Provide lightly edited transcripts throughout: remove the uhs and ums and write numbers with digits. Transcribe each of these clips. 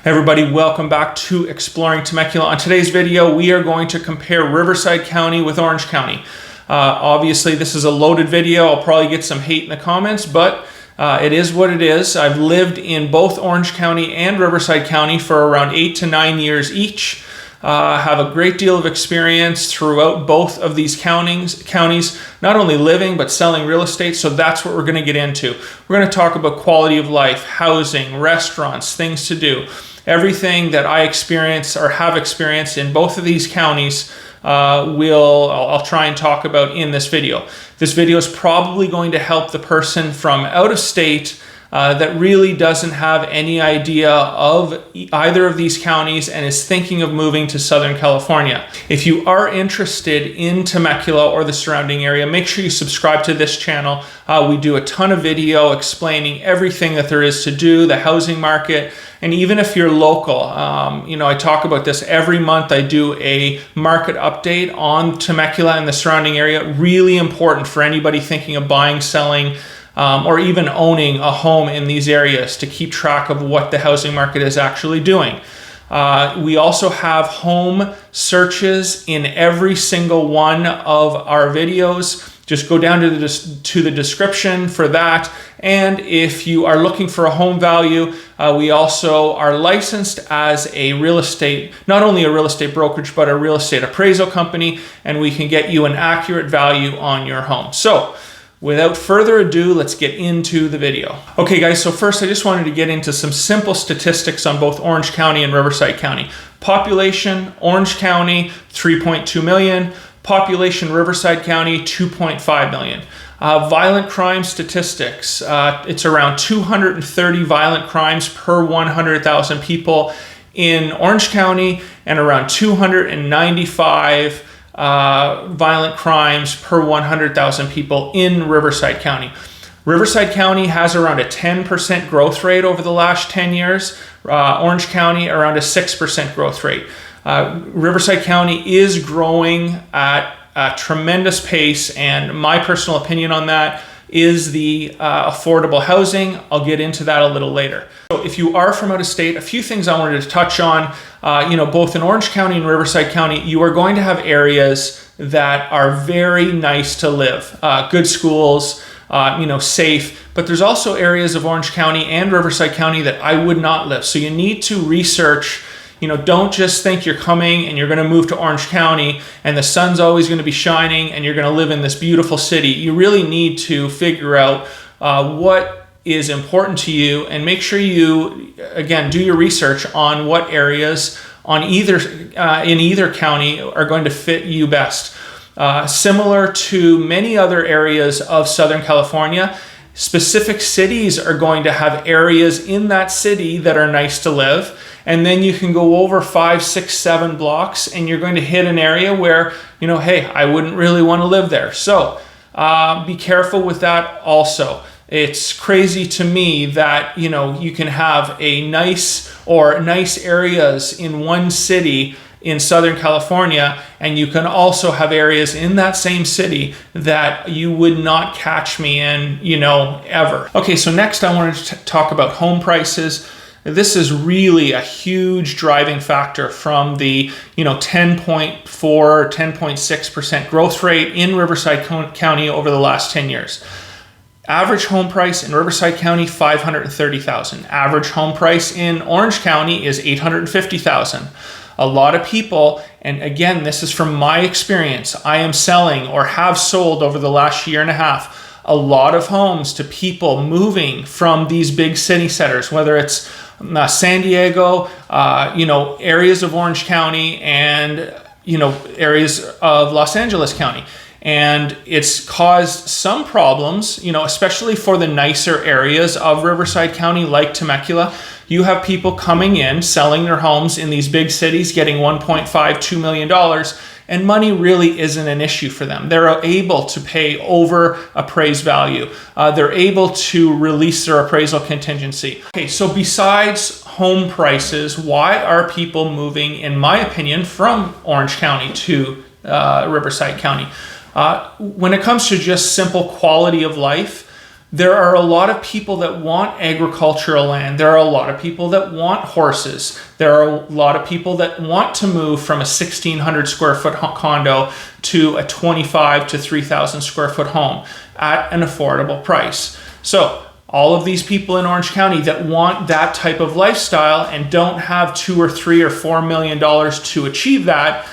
Hey everybody, welcome back to Exploring Temecula. On today's video, we are going to compare Riverside County with Orange County. Obviously, this is a loaded video. I'll probably get some hate in the comments, but it is what it is. I've lived in both Orange County and Riverside County for around 8 to 9 years each. Have a great deal of experience throughout both of these counties, not only living but selling real estate. So that's what we're going to get into. We're going to talk about quality of life, housing, restaurants, things to do. Everything that I experience or have experienced in both of these counties I'll try and talk about in this video. This video is probably going to help the person from out of state that really doesn't have any idea of either of these counties and is thinking of moving to Southern California. If you are interested in Temecula or the surrounding area, make sure you subscribe to this channel. We do a ton of video explaining everything that there is to do, the housing market, and even if you're local, I talk about this every month. I do a market update on Temecula and the surrounding area. Really important for anybody thinking of buying, selling, or even owning a home in these areas to keep track of what the housing market is actually doing. We also have home searches in every single one of our videos. Just go down to the description for that. And if you are looking for a home value, we also are licensed as a real estate, not only a real estate brokerage, but a real estate appraisal company, and we can get you an accurate value on your home. So without further ado, let's get into the video. Okay guys, so first I just wanted to get into some simple statistics on both Orange County and Riverside County. Population, Orange County, 3.2 million. Population, Riverside County, 2.5 million. Violent crime statistics, it's around 230 violent crimes per 100,000 people in Orange County and around 295 violent crimes per 100,000 people in Riverside County. Riverside County has around a 10% growth rate over the last 10 years. Orange County around a 6% growth rate. Riverside County is growing at a tremendous pace, and my personal opinion on that is the affordable housing. I'll get into that a little later. So if you are from out of state, a few things I wanted to touch on. Both in Orange County and Riverside County, you are going to have areas that are very nice to live. Good schools, safe. But there's also areas of Orange County and Riverside County that I would not live. So you need to research. Don't just think you're coming and you're going to move to Orange County and the sun's always going to be shining and you're going to live in this beautiful city. You really need to figure out what is important to you and make sure you, again, do your research on what areas in either county are going to fit you best. Similar to many other areas of Southern California, specific cities are going to have areas in that city that are nice to live. And then you can go over 5, 6, 7 blocks and you're going to hit an area where, hey, I wouldn't really want to live there. So be careful with that also. It's crazy to me that, you can have nice areas in one city in Southern California, and you can also have areas in that same city that you would not catch me in, ever. Okay, so next I wanted to talk about home prices. This is really a huge driving factor from the 10.4, 10.6% growth rate in Riverside County over the last 10 years. Average home price in Riverside County, $530,000. Average home price in Orange County is $850,000. A lot of people, and again, this is from my experience, I am selling or have sold over the last year and a half a lot of homes to people moving from these big city centers, whether it's San Diego, areas of Orange County and, areas of Los Angeles County. And it's caused some problems, especially for the nicer areas of Riverside County like Temecula. You have people coming in, selling their homes in these big cities, getting $1.5, $2 million, and money really isn't an issue for them. They're able to pay over appraised value. They're able to release their appraisal contingency. Okay, so besides home prices, why are people moving, in my opinion, from Orange County to Riverside County? When it comes to just simple quality of life, There are a lot of people that want agricultural land. There are a lot of people that want horses. There are a lot of people that want to move from a 1,600 square foot condo to a 25 to 3,000 square foot home at an affordable price. So all of these people in Orange County that want that type of lifestyle and don't have $2 or $3 or $4 million to achieve that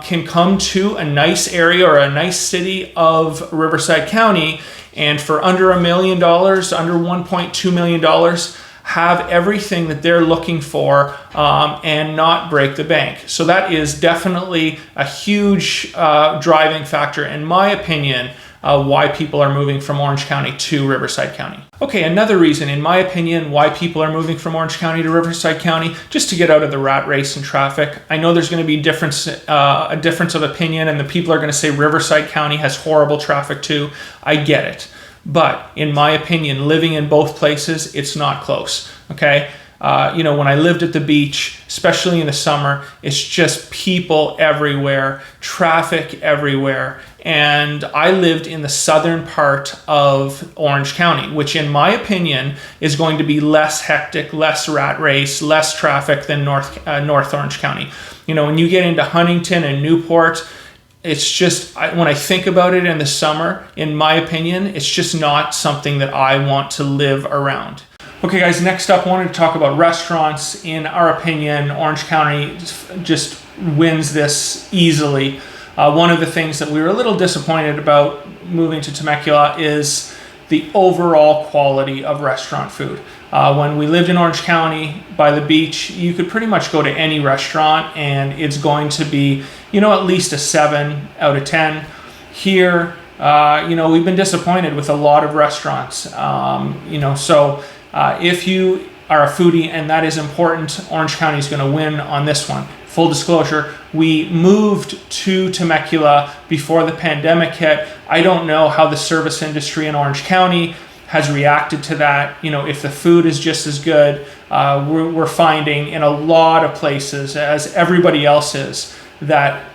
can come to a nice area or a nice city of Riverside County, and for under $1 million, under $1.2 million, have everything that they're looking for and not break the bank. So that is definitely a huge driving factor, in my opinion, why people are moving from Orange County to Riverside County. Okay, another reason, in my opinion, why people are moving from Orange County to Riverside County, just to get out of the rat race and traffic. I know there's going to be a difference of opinion, and the people are going to say Riverside County has horrible traffic too. I get it. But in my opinion, living in both places, it's not close, okay? When I lived at the beach, especially in the summer, it's just people everywhere, traffic everywhere. And I lived in the southern part of Orange County, which in my opinion is going to be less hectic, less rat race, less traffic than North Orange County. When you get into Huntington and Newport, it's just, when I think about it in the summer, in my opinion, it's just not something that I want to live around. Okay guys, next up I wanted to talk about restaurants. In our opinion, Orange County just wins this easily. One of the things that we were a little disappointed about moving to Temecula is the overall quality of restaurant food. When we lived in Orange County by the beach, you could pretty much go to any restaurant and it's going to be, at least a 7 out of 10. Here, we've been disappointed with a lot of restaurants. So if you are a foodie and that is important, Orange County is going to win on this one. Full disclosure, we moved to Temecula before the pandemic hit. I don't know how the service industry in Orange County has reacted to that. If the food is just as good, we're finding in a lot of places, as everybody else is, that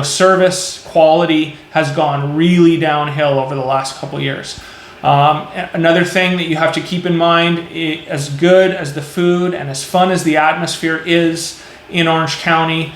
service quality has gone really downhill over the last couple years. Another thing that you have to keep in mind, as good as the food and as fun as the atmosphere is in Orange County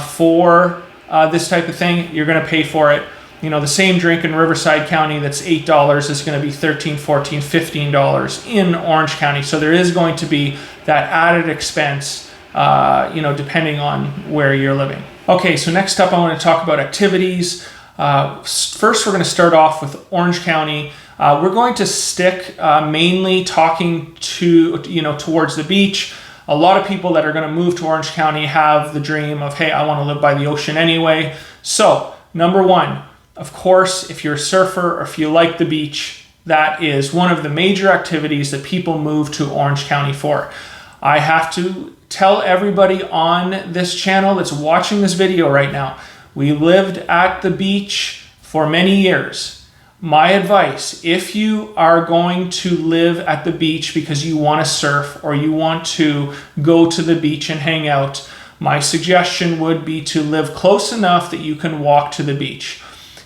for this type of thing, you're going to pay for it. The same drink in Riverside County that's $8 is going to be $13, $14, $15 in Orange County. So there is going to be that added expense, depending on where you're living. Okay, so next up I want to talk about activities. First, we're going to start off with Orange County. We're going to stick mainly talking towards the beach. A lot of people that are going to move to Orange County have the dream of, hey, I want to live by the ocean anyway. So, number one, of course, if you're a surfer or if you like the beach, that is one of the major activities that people move to Orange County for. I have to tell everybody on this channel that's watching this video right now, we lived at the beach for many years. My advice, if you are going to live at the beach because you want to surf or you want to go to the beach and hang out, my suggestion would be to live close enough that you can walk to the beach.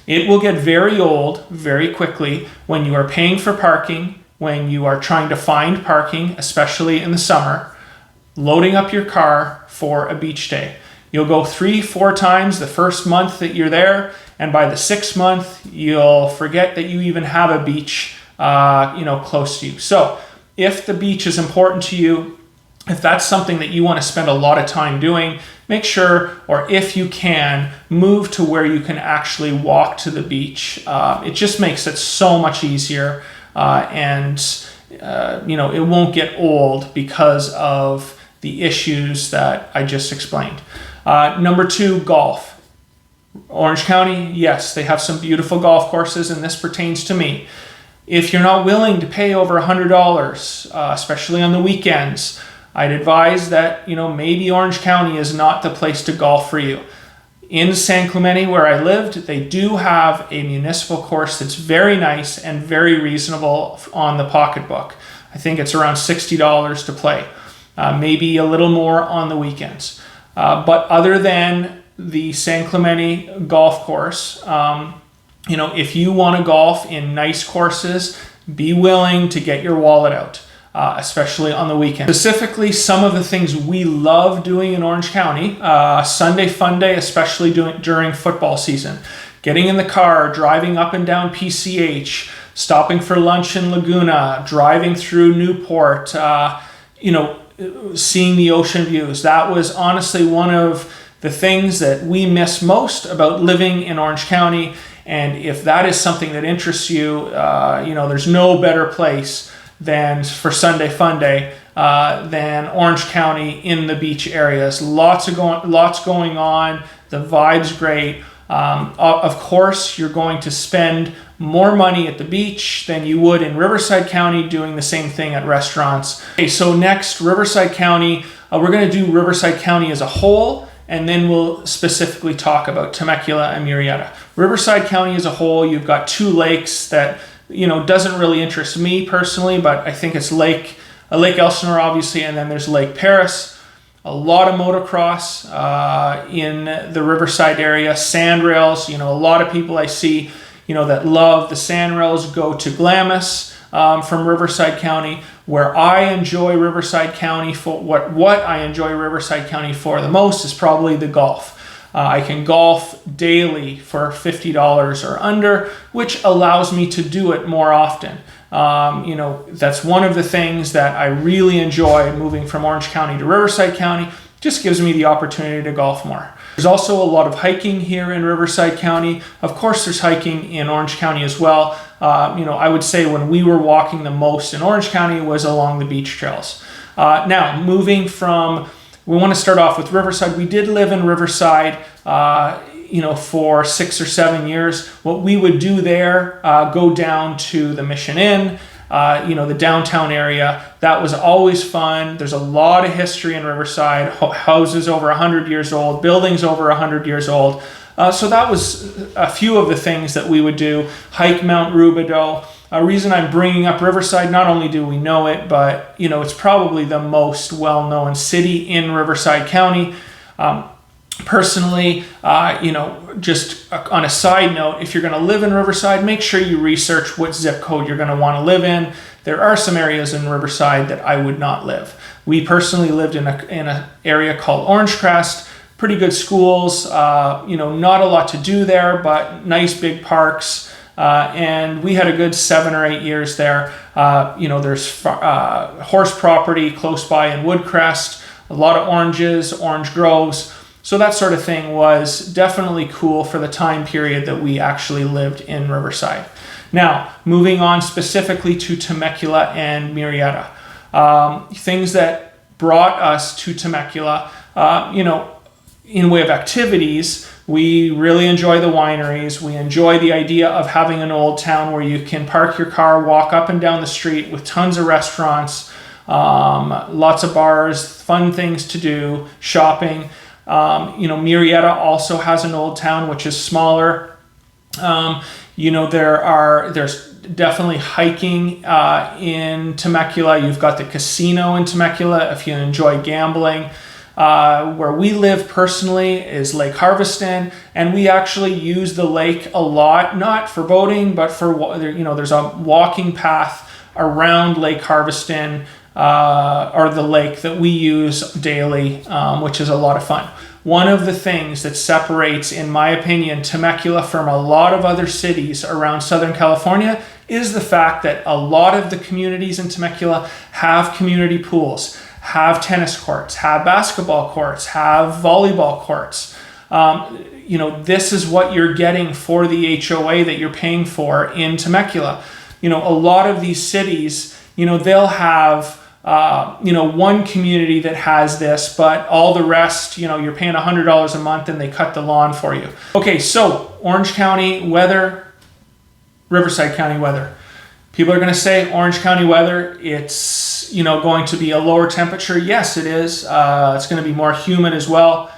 It will get very old very quickly when you are paying for parking, when you are trying to find parking, especially in the summer, loading up your car for a beach day. You'll go 3-4 times the first month that you're there, and by the 6th month, you'll forget that you even have a beach, close to you. So if the beach is important to you, if that's something that you want to spend a lot of time doing, make sure, or if you can, move to where you can actually walk to the beach. It just makes it so much easier, and it won't get old because of the issues that I just explained. Number 2, golf. Orange County, yes, they have some beautiful golf courses, and this pertains to me. If you're not willing to pay over $100, especially on the weekends, I'd advise that, maybe Orange County is not the place to golf for you. In San Clemente, where I lived, they do have a municipal course that's very nice and very reasonable on the pocketbook. I think it's around $60 to play, maybe a little more on the weekends. But other than the San Clemente golf course, if you want to golf in nice courses, be willing to get your wallet out, especially on the weekend. Specifically, some of the things we love doing in Orange County, Sunday fun day, especially during football season. Getting in the car, driving up and down PCH, stopping for lunch in Laguna, driving through Newport, seeing the ocean views. That was honestly one of the things that we miss most about living in Orange County. And if that is something that interests you, there's no better place than for Sunday Fun Day than Orange County in the beach areas. Lots going on. The vibe's great. Of course, you're going to spend more money at the beach than you would in Riverside County doing the same thing at restaurants. Okay, so next, Riverside County. We're going to do Riverside County as a whole, and then we'll specifically talk about Temecula and Murrieta. Riverside County as a whole, you've got two lakes that, doesn't really interest me personally, but I think it's Lake Elsinore, obviously, and then there's Lake Paris. A lot of motocross in the Riverside area, sand rails. A lot of people I see, that love the sand rails go to Glamis from Riverside County. Where I enjoy Riverside County for what I enjoy Riverside County for the most is probably the golf. I can golf daily for $50 or under, which allows me to do it more often. That's one of the things that I really enjoy moving from Orange County to Riverside County. Just gives me the opportunity to golf more. There's also a lot of hiking here in Riverside County. Of course, there's hiking in Orange County as well. I would say when we were walking the most in Orange County was along the beach trails. Now, we want to start off with Riverside. We did live in Riverside, for 6 or 7 years. What we would do there, go down to the Mission Inn, the downtown area. That was always fun. There's a lot of history in Riverside, houses over 100 years old, buildings over 100 years old. So that was a few of the things that we would do. Hike Mount Rubidoux. A reason I'm bringing up Riverside, not only do we know it, but it's probably the most well-known city in Riverside County. Personally, just on a side note, if you're going to live in Riverside, make sure you research what zip code you're going to want to live in. There are some areas in Riverside that I would not live. We personally lived in an area called Orangecrest. Pretty good schools, not a lot to do there, but nice big parks. And we had a good 7 or 8 years there. There's horse property close by in Woodcrest, a lot of oranges, orange groves. So that sort of thing was definitely cool for the time period that we actually lived in Riverside. Now, moving on specifically to Temecula and Murrieta. Things that brought us to Temecula, in way of activities, we really enjoy the wineries. We enjoy the idea of having an old town where you can park your car, walk up and down the street with tons of restaurants, lots of bars, fun things to do, shopping. Murrieta also has an old town, which is smaller. There's definitely hiking in Temecula. You've got the casino in Temecula if you enjoy gambling. Where we live personally is Lake Harveston, and we actually use the lake a lot, not for boating, but for, there's a walking path around Lake Harveston, or the lake that we use daily, which is a lot of fun. One of the things that separates, in my opinion, Temecula from a lot of other cities around Southern California is the fact that a lot of the communities in Temecula have community pools, have tennis courts, have basketball courts, have volleyball courts. This is what you're getting for the HOA that you're paying for in Temecula. A lot of these cities, they'll have one community that has this, but all the rest, you're paying $100 a month and they cut the lawn for you. Okay, so Orange County weather, Riverside County weather. People are going to say Orange County weather, it's, going to be a lower temperature. Yes, it is. It's going to be more humid as well.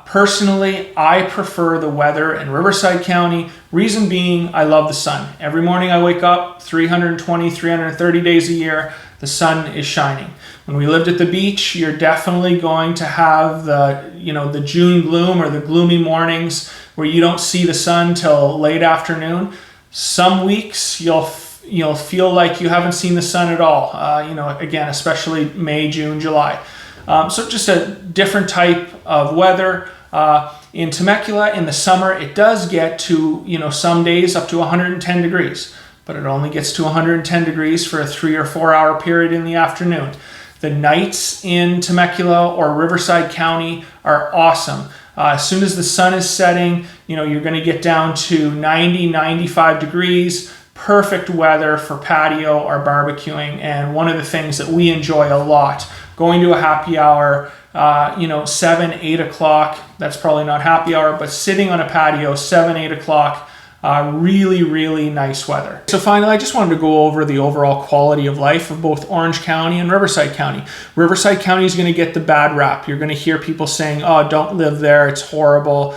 Personally, I prefer the weather in Riverside County. Reason being, I love the sun. Every morning I wake up, 320, 330 days a year, the sun is shining. When we lived at the beach, you're definitely going to have the June gloom or the gloomy mornings where you don't see the sun till late afternoon. Some weeks you'll feel like you haven't seen the sun at all. Again, especially May, June, July. So just a different type of weather. In Temecula in the summer, it does get to, some days up to 110 degrees, but it only gets to 110 degrees for a 3 or 4 hour period in the afternoon. The nights in Temecula or Riverside County are awesome. As soon as the sun is setting, you're going to get down to 90, 95 degrees. Perfect weather for patio or barbecuing. And one of the things that we enjoy a lot, going to a happy hour, 7, 8 o'clock, that's probably not happy hour, but sitting on a patio, 7, 8 o'clock, really, really nice weather. So finally, I just wanted to go over the overall quality of life of both Orange County and Riverside County. Riverside County is going to get the bad rap. You're going to hear people saying, oh, don't live there, it's horrible,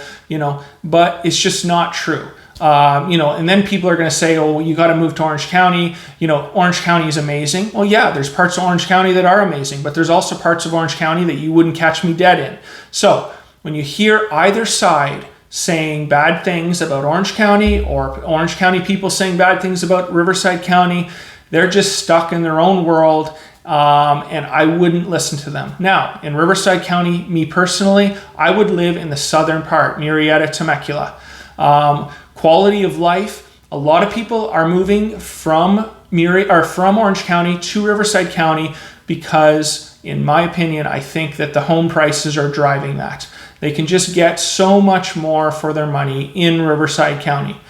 but it's just not true. And then people are going to say, oh, you got to move to Orange County. Orange County is amazing. Well, yeah, there's parts of Orange County that are amazing, but there's also parts of Orange County that you wouldn't catch me dead in. So when you hear either side saying bad things about Orange County or Orange County people saying bad things about Riverside County, they're just stuck in their own world. And I wouldn't listen to them. Now, in Riverside County, me personally, I would live in the southern part, Murrieta, Temecula. Quality of life, a lot of people are moving from Orange County to Riverside County because, in my opinion, I think that the home prices are driving that. They can just get so much more for their money in Riverside County.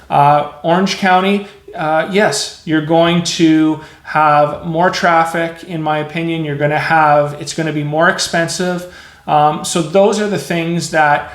Orange County, yes, you're going to have more traffic, in my opinion. It's going to be more expensive. So those are the things that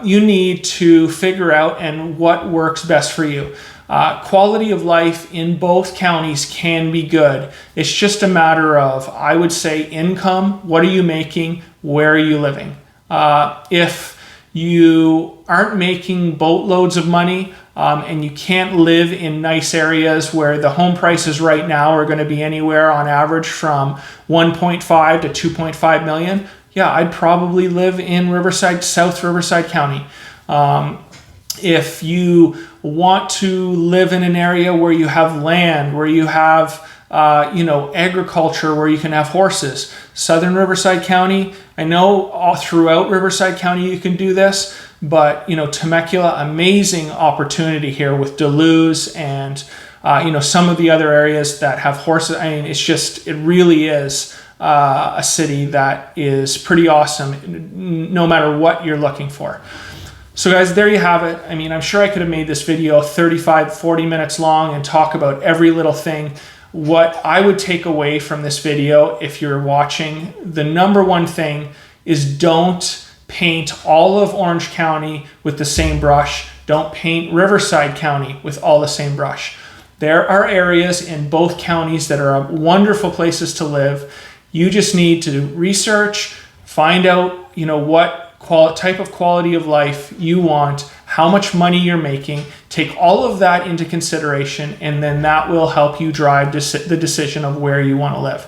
you need to figure out and what works best for you. Quality of life in both counties can be good. It's just a matter of, I would say, income. What are you making? Where are you living? If you aren't making boatloads of money and you can't live in nice areas where the home prices right now are going to be anywhere on average from 1.5 to 2.5 million, yeah, I'd probably live in South Riverside County. If you want to live in an area where you have land, where you have agriculture, where you can have horses, Southern Riverside County, I know all throughout Riverside County you can do this, but Temecula, amazing opportunity here with Duluth and some of the other areas that have horses. I mean, it really is a city that is pretty awesome no matter what you're looking for. So guys, there you have it. I mean, I'm sure I could have made this video 35-40 minutes long and talk about every little thing. What I would take away from this video, if you're watching, the number one thing is don't paint all of Orange County with the same brush. Don't paint Riverside County with all the same brush. There are areas in both counties that are wonderful places to live. You just need to research, find out, what type of quality of life you want, how much money you're making, take all of that into consideration, and then that will help you drive the decision of where you want to live.